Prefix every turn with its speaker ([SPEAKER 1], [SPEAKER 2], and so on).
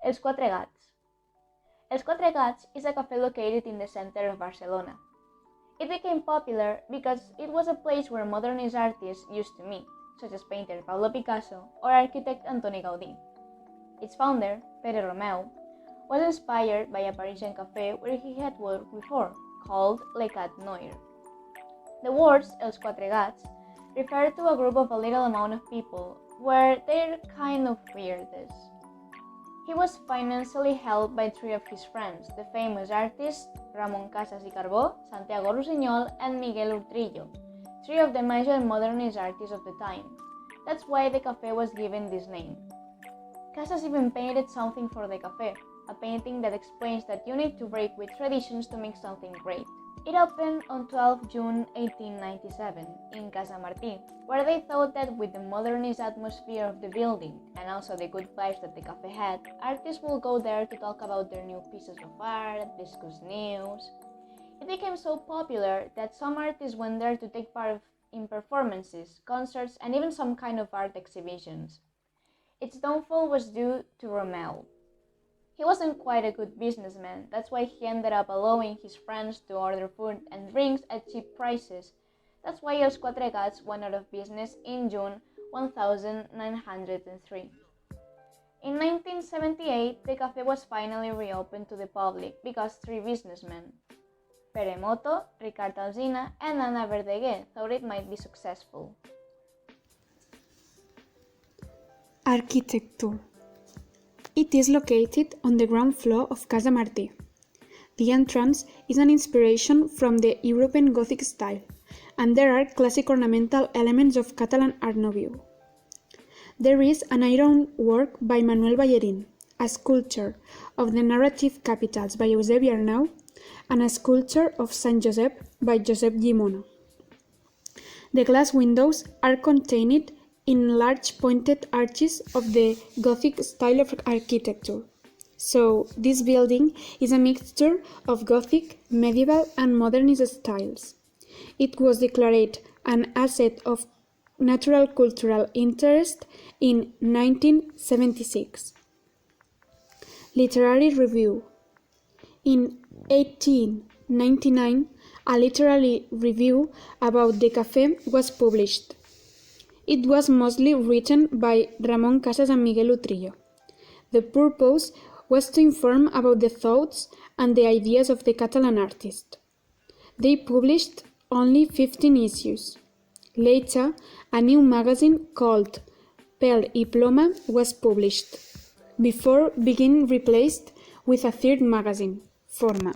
[SPEAKER 1] Els Quatre Gats. Els Quatre Gats is a cafe located in the center of Barcelona. It became popular because it was a place where modernist artists used to meet, such as painter Pablo Picasso or architect Antoni Gaudí. Its founder, Pere Romeu, was inspired by a Parisian cafe where he had worked before, called Les Quatre Noirs. The words Els Quatre Gats refer to a group of a little amount of people where they're kind of weirdest. He was financially helped by three of his friends, the famous artists Ramon Casas y Carbó, Santiago Rusiñol, and Miguel Urtrillo, three of the major modernist artists of the time. That's why the cafe was given this name. Casas even painted something for the cafe, a painting that explains that you need to break with traditions to make something great. It opened on 12 June 1897 in Casa Martí, where they thought that with the modernist atmosphere of the building and also the good vibes that the cafe had, artists will go there to talk about their new pieces of art, discuss news. It became so popular that some artists went there to take part in performances, concerts, and even some kind of art exhibitions. Its downfall was due to Romeu. He wasn't quite a good businessman, that's why he ended up allowing his friends to order food and drinks at cheap prices. That's why Els Quatre Gats went out of business in June 1903. In 1978, the cafe was finally reopened to the public because three businessmen, Pere Moto, Ricard Alsina, and Anna Verdaguer, thought it might be successful.
[SPEAKER 2] Architecture. It is located on the ground floor of Casa Martí. The entrance is an inspiration from the European Gothic style, and there are classic ornamental elements of Catalan Art Nouveau. There is an iron work by Manuel Ballerín, a sculpture of the narrative capitals by Eusebi Arnau, and a sculpture of Saint Josep by Josep Llimona. The glass windows are contained in large pointed arches of the Gothic style of architecture. So, this building is a mixture of Gothic, medieval, and modernist styles. It was declared an asset of natural cultural interest in 1976. Literary review. In 1899, a literary review about the cafe was published. It was mostly written by Ramon Casas and Miguel Urtrillo. The purpose was to inform about the thoughts and the ideas of the Catalan artist. They published only 15 issues. Later, a new magazine called Pèl i Ploma was published, before being replaced with a third magazine, Forma.